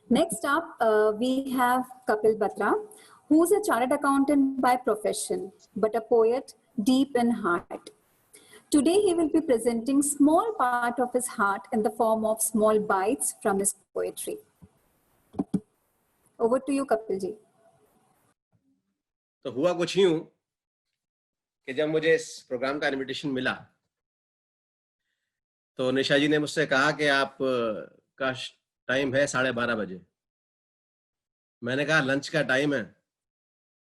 Next up, we have Kapil Batra, who's a chartered accountant by profession, but a poet deep in heart. Today, he will be presenting small part of his heart in the form of small bites from his poetry. Over to you, Kapil ji. तो हुआ कुछ यूं कि जब मुझे इस programme का invitation मिला तो निशा जी ने मुझसे कहा कि आप का टाइम है 12:30 बजे। मैंने कहा लंच का टाइम है,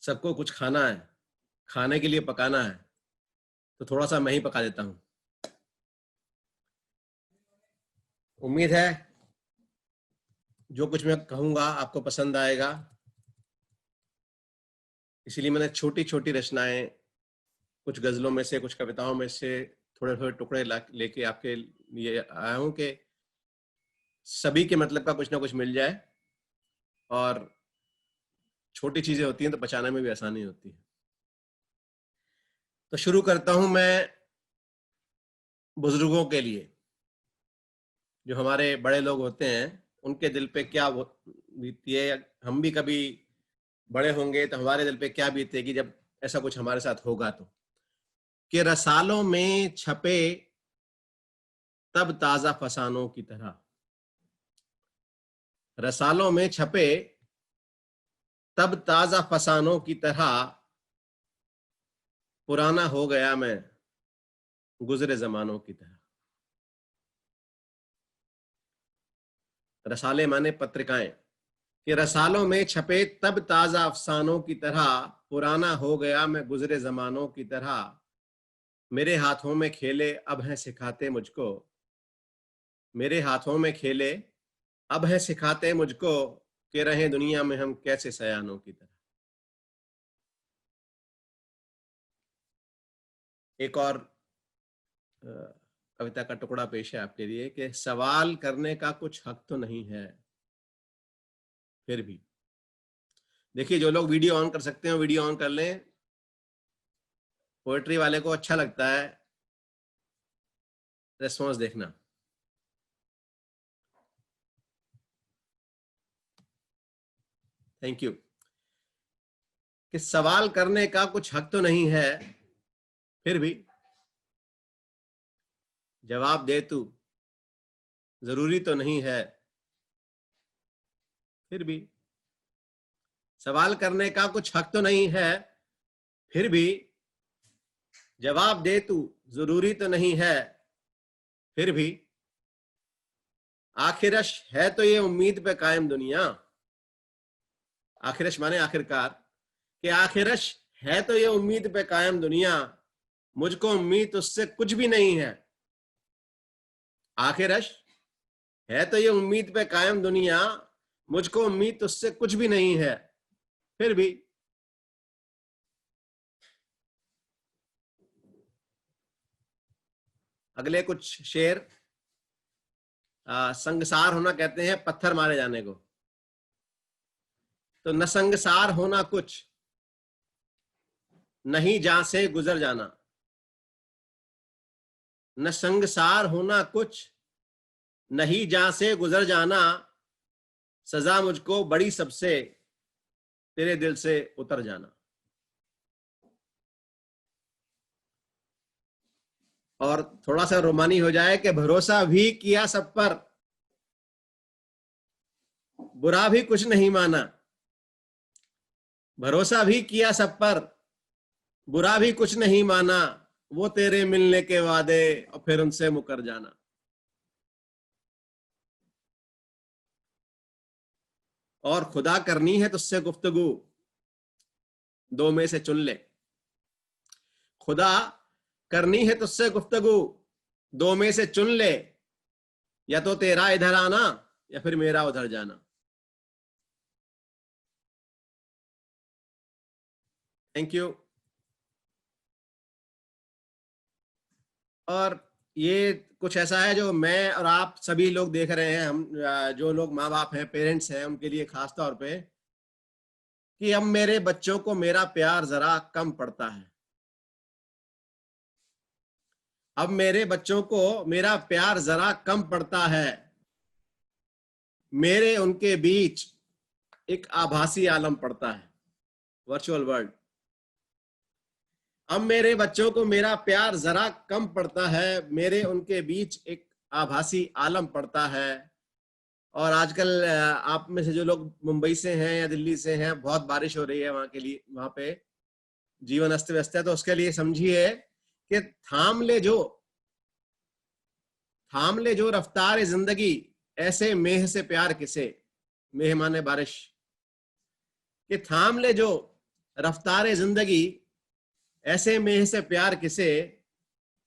सबको कुछ खाना है, खाने के लिए पकाना है, तो थोड़ा सा मैं ही पका देता हूं। उम्मीद है जो कुछ मैं कहूंगा आपको पसंद आएगा, इसीलिए मैंने छोटी छोटी रचनाएं, कुछ गजलों में से, कुछ कविताओं में से थोड़े थोड़े टुकड़े लेके आपके लिए आया हूं कि सभी के मतलब का कुछ ना कुछ मिल जाए, और छोटी चीजें होती हैं तो बचाने में भी आसानी होती है। तो शुरू करता हूं मैं बुजुर्गों के लिए। जो हमारे बड़े लोग होते हैं उनके दिल पे क्या बीतती है, हम भी कभी बड़े होंगे तो हमारे दिल पे क्या बीतेगी जब ऐसा कुछ हमारे साथ होगा। तो कि रसालों में छपे तब ताजा फसानों की तरह, रसालों में छपे तब ताजा फसानों की तरह, पुराना हो गया मैं गुजरे जमानों की तरह। रसाले माने पत्रिकाएं, कि रसालों में छपे तब ताजा अफसानों की तरह, पुराना हो गया मैं गुजरे जमानों की तरह। मेरे हाथों में खेले अब हैं सिखाते मुझको, मेरे हाथों में खेले अब हैं सिखाते मुझको, कि रहे दुनिया में हम कैसे सयानों की तरह। एक और कविता का टुकड़ा पेश है आपके लिए कि सवाल करने का कुछ हक तो नहीं है, फिर भी। देखिए, जो लोग वीडियो ऑन कर सकते हैं वीडियो ऑन कर लें। पोएट्री वाले को अच्छा लगता है रेस्पॉन्स देखना। Thank you. कि सवाल करने का कुछ हक तो नहीं है, फिर भी जवाब दे तू, जरूरी तो नहीं है, फिर भी। सवाल करने का कुछ हक तो नहीं है, फिर भी जवाब दे तू, जरूरी तो नहीं है, फिर भी। आखिरश है तो ये उम्मीद पे कायम दुनिया, आखिरश माने आखिरकार, कि आखिरश है तो ये उम्मीद पे कायम दुनिया, मुझको उम्मीद उससे कुछ भी नहीं है। आखिरश है तो ये उम्मीद पे कायम दुनिया, मुझको उम्मीद उससे कुछ भी नहीं है, फिर भी। अगले कुछ शेर संगसार होना कहते हैं पत्थर मारे जाने को। तो न संगसार होना कुछ, नहीं जहां से गुजर जाना। न संगसार होना कुछ, नहीं जहां से गुजर जाना, सजा मुझको बड़ी सबसे तेरे दिल से उतर जाना। और थोड़ा सा रोमानी हो जाए कि भरोसा भी किया सब पर, बुरा भी कुछ नहीं माना। भरोसा भी किया सब पर, बुरा भी कुछ नहीं माना, वो तेरे मिलने के वादे और फिर उनसे मुकर जाना। और खुदा करनी है तुझसे गुफ्तगू, दो में से चुन ले। खुदा करनी है तुझसे गुफ्तगू, दो में से चुन ले, या तो तेरा इधर आना या फिर मेरा उधर जाना। Thank you. और ये कुछ ऐसा है जो मैं और आप सभी लोग देख रहे हैं, हम जो लोग माँ बाप हैं, पेरेंट्स हैं, उनके लिए खास तौर पे, कि अब मेरे बच्चों को मेरा प्यार जरा कम पड़ता है। अब मेरे बच्चों को मेरा प्यार जरा कम पड़ता है। मेरे उनके बीच एक आभासी आलम पड़ता है, वर्चुअल वर्ल्ड। अब मेरे बच्चों को मेरा प्यार जरा कम पड़ता है, मेरे उनके बीच एक आभासी आलम पड़ता है। और आजकल आप में से जो लोग मुंबई से हैं या दिल्ली से हैं, बहुत बारिश हो रही है वहां के लिए, वहां पे जीवन अस्त व्यस्त है, तो उसके लिए समझिए कि थाम ले जो रफ्तार जिंदगी, ऐसे मेह से प्यार किसे, मेह माने बारिश, कि थाम ले जो रफ्तार जिंदगी, ऐसे मेह से प्यार किसे,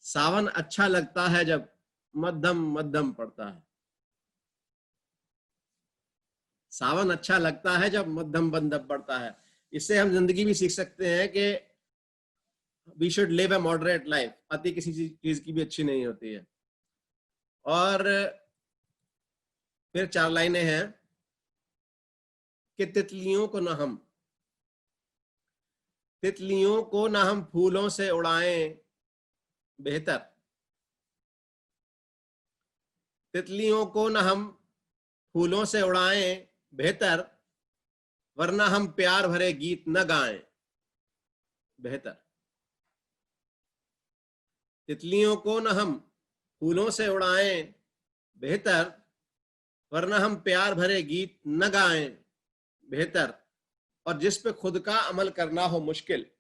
सावन अच्छा लगता है जब मध्यम मध्यम पड़ता है। सावन अच्छा लगता है जब मध्यम मध्यम पड़ता है। इससे हम जिंदगी भी सीख सकते हैं कि we should live a moderate life, अति किसी चीज की भी अच्छी नहीं होती है। और फिर 4 लाइनें हैं कि तितलियों को न हम फूलों से उड़ाएं बेहतर, तितलियों को न हम फूलों से उड़ाएं बेहतर, वरना हम प्यार भरे गीत न गाएं बेहतर। तितलियों को न हम फूलों से उड़ाएं बेहतर, वरना हम प्यार भरे गीत न गाएं बेहतर। और जिस पे खुद का अमल करना हो मुश्किल,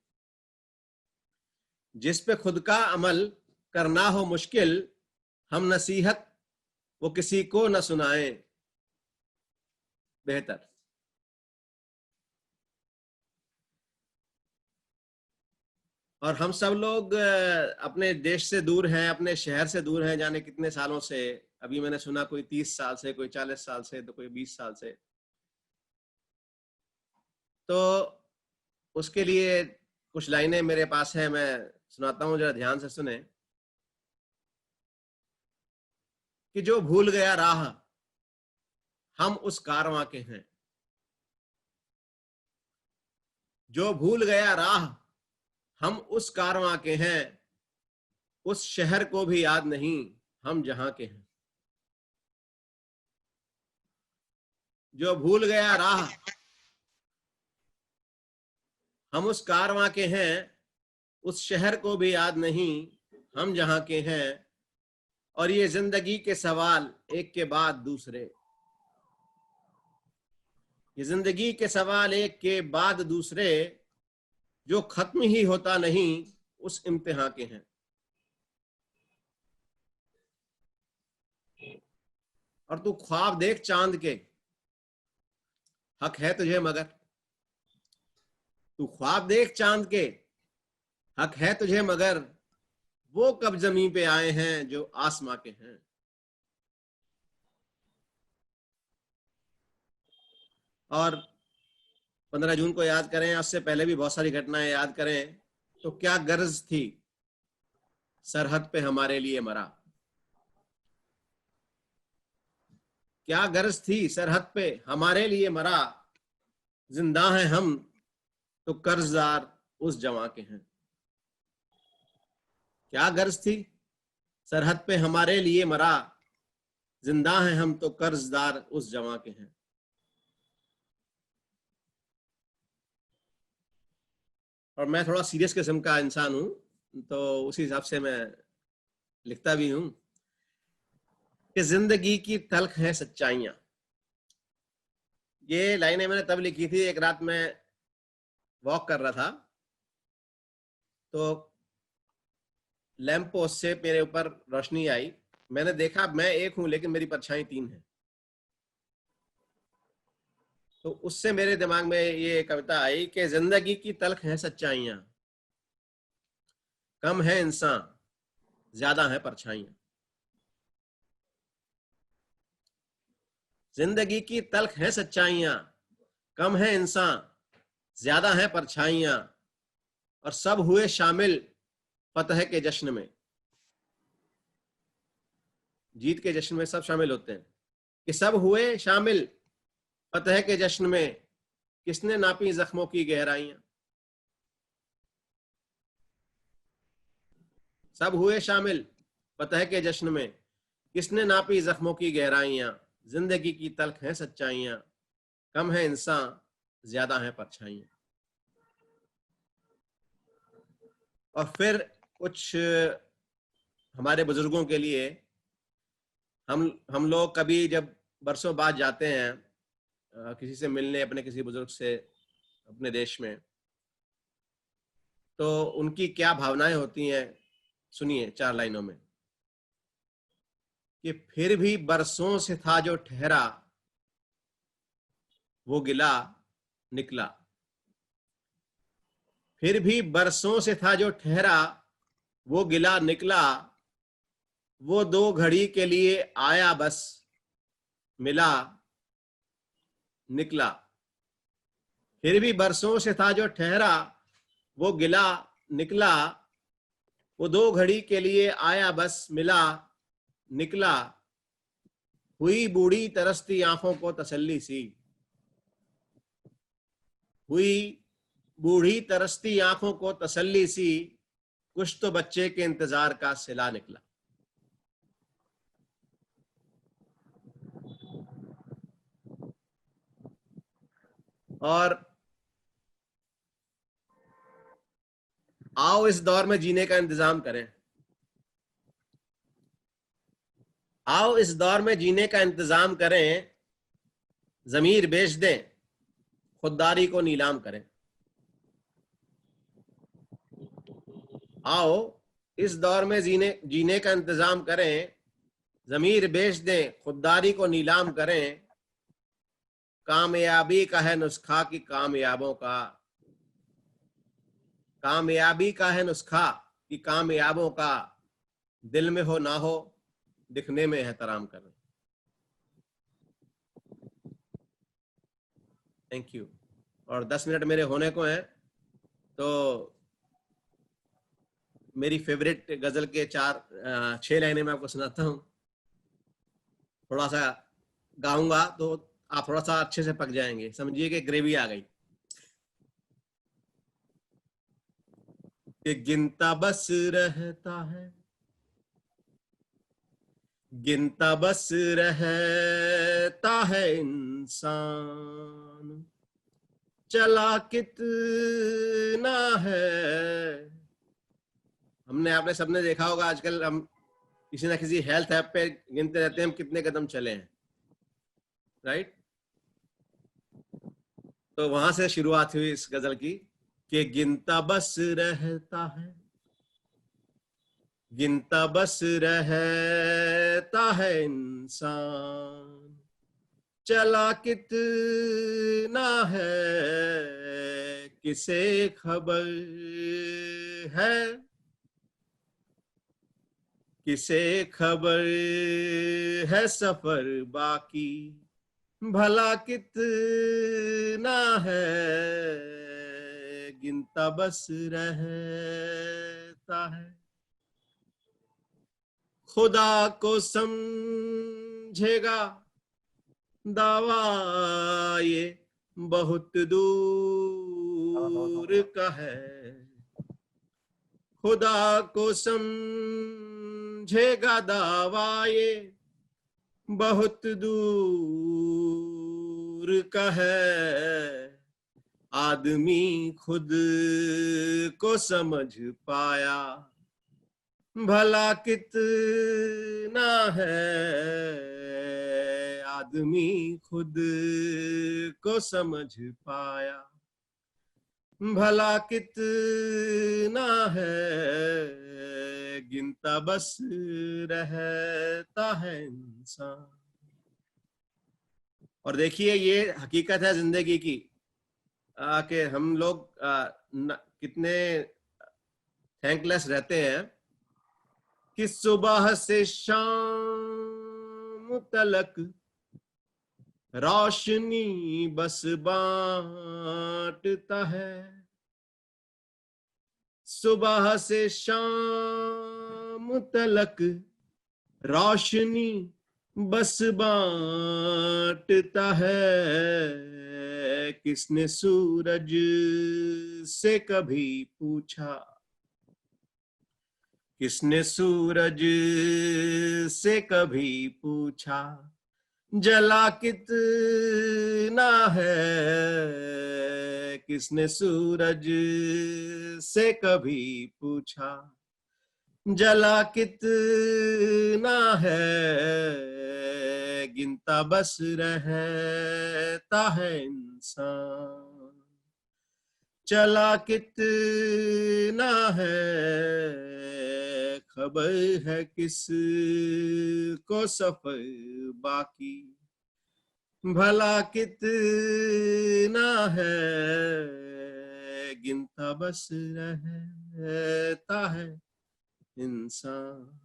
जिस पे खुद का अमल करना हो मुश्किल, हम नसीहत वो किसी को न सुनाएं बेहतर। और हम सब लोग अपने देश से दूर हैं, अपने शहर से दूर हैं, जाने कितने सालों से। अभी मैंने सुना कोई 30 साल से, कोई 40 साल से, तो कोई 20 साल से। तो उसके लिए कुछ लाइनें मेरे पास है, मैं सुनाता हूं, जरा ध्यान से सुने। कि जो भूल गया राह हम उस कारवां के हैं, जो भूल गया राह हम उस कारवां के हैं, उस शहर को भी याद नहीं हम जहां के हैं। जो भूल गया राह हम उस कारवां के हैं, उस शहर को भी याद नहीं हम जहां के हैं। और ये जिंदगी के सवाल एक के बाद दूसरे, ये जिंदगी के सवाल एक के बाद दूसरे, जो खत्म ही होता नहीं उस इम्तिहान के हैं। और तू ख्वाब देख चांद के, हक है तुझे मगर, तू ख्वाब देख चांद के, हक है तुझे मगर, वो कब जमीन पे आए हैं जो आसमां के हैं। और 15 जून को याद करें, उससे पहले भी बहुत सारी घटनाएं याद करें। तो क्या गर्ज थी सरहद पे हमारे लिए मरा, क्या गर्ज थी सरहद पे हमारे लिए मरा, जिंदा हैं हम तो कर्जदार उस जवां के हैं। क्या गर्ज थी सरहद पे हमारे लिए मरा, जिंदा हैं हम तो कर्जदार उस जवां के हैं। और मैं थोड़ा सीरियस किस्म का इंसान हूं, तो उसी हिसाब से मैं लिखता भी हूं कि जिंदगी की तल्ख है सच्चाइयां। ये लाइनें मैंने तब लिखी थी, एक रात मैं वॉक कर रहा था, तो लैंप पोस्ट से मेरे ऊपर रोशनी आई। मैंने देखा मैं एक हूं लेकिन मेरी परछाई 3 है। तो उससे मेरे दिमाग में ये कविता आई कि जिंदगी की तल्ख है सच्चाइयां, कम है इंसान ज्यादा है परछाइयां। जिंदगी की तल्ख है सच्चाइयां, कम है इंसान ज्यादा है परछाइयां। और सब हुए शामिल फतह के जश्न में, जीत के जश्न में सब शामिल होते हैं। कि सब हुए शामिल फतह के जश्न में, किसने नापी जख्मों की गहराइयां। सब हुए शामिल फतह के जश्न में, किसने नापी जख्मों की गहराइयां। जिंदगी की तल्ख हैं सच्चाइयां, कम है इंसान ज्यादा है परछाइयां। और फिर कुछ हमारे बुजुर्गों के लिए, हम लोग कभी जब बरसों बाद जाते हैं किसी से मिलने, अपने किसी बुजुर्ग से अपने देश में, तो उनकी क्या भावनाएं होती हैं सुनिए 4 लाइनों में। कि फिर भी बरसों से था जो ठहरा, वो गिला निकला। फिर भी बरसों से था जो ठहरा, वो गिला निकला। वो 2 घड़ी के लिए आया बस, मिला निकला। फिर भी बरसों से था जो ठहरा, वो गिला निकला। वो 2 घड़ी के लिए आया बस, मिला निकला। हुई बूढ़ी तरसती आंखों को तसल्ली सी, हुई बूढ़ी तरसती आंखों को तसल्ली सी। कुछ तो बच्चे के इंतजार का सिला निकला। और आओ इस दौर में जीने का इंतजाम करें, आओ इस दौर में जीने का इंतजाम करें। जमीर बेच दें, खुददारी को नीलाम करें। आओ इस दौर में जीने का इंतजाम करें। जमीर बेच दें, खुददारी को नीलाम करें। कामयाबी का है नुस्खा कि कामयाबों का, कामयाबी का है नुस्खा कि कामयाबों का, दिल में हो ना हो दिखने में एहतराम करें। Thank you. और 10 मिनट मेरे होने को हैं, तो मेरी फेवरेट गजल के 6 लाइनें मैं आपको सुनाता हूँ। थोड़ा सा गाऊंगा तो आप थोड़ा सा अच्छे से पक जाएंगे, समझिए कि ग्रेवी आ गई। कि गिनता बस रहता है, गिनता बस रहता है इंसान, चला कितना है। हमने आपने सबने देखा होगा, आजकल हम किसी ना किसी हेल्थ ऐप पे गिनते रहते हैं हम कितने कदम चले हैं, राइट। तो वहां से शुरुआत हुई इस गजल की कि गिनता बस रहता है, गिनता बस रहता है इंसान, चला कितना है किसे खबर है, किसे खबर है सफर बाकी भला कितना है, गिनता बस रहता है। खुदा को समझेगा दावा ये बहुत दूर का है, खुदा को समझेगा दावा ये बहुत दूर का है। आदमी खुद को समझ पाया भला कितना है, आदमी खुद को समझ पाया भला कितना है, गिनता बस रहता है इंसान। और देखिए ये हकीकत है जिंदगी की कि हम लोग कितने थैंकलेस रहते हैं कि सुबह से शाम तलक रोशनी बस बांटता है, सुबह से शाम तलक रोशनी बस बांटता है। किसने सूरज से कभी पूछा, किसने सूरज से कभी पूछा जला कितना है किसने सूरज से कभी पूछा, जला कितना है गिनता बस रहता है इंसान, चला कितना है खबर है किस को सफर बाकी, भला कितना है गिनता बस रहता है इंसान।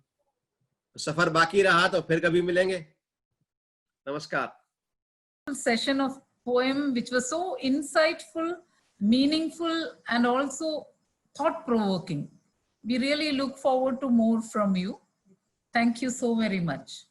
सफर बाकी रहा तो फिर कभी मिलेंगे। नमस्कार। Session of poem which was so insightful, meaningful, and also thought-provoking. We really look forward to more from you. Thank you so very much.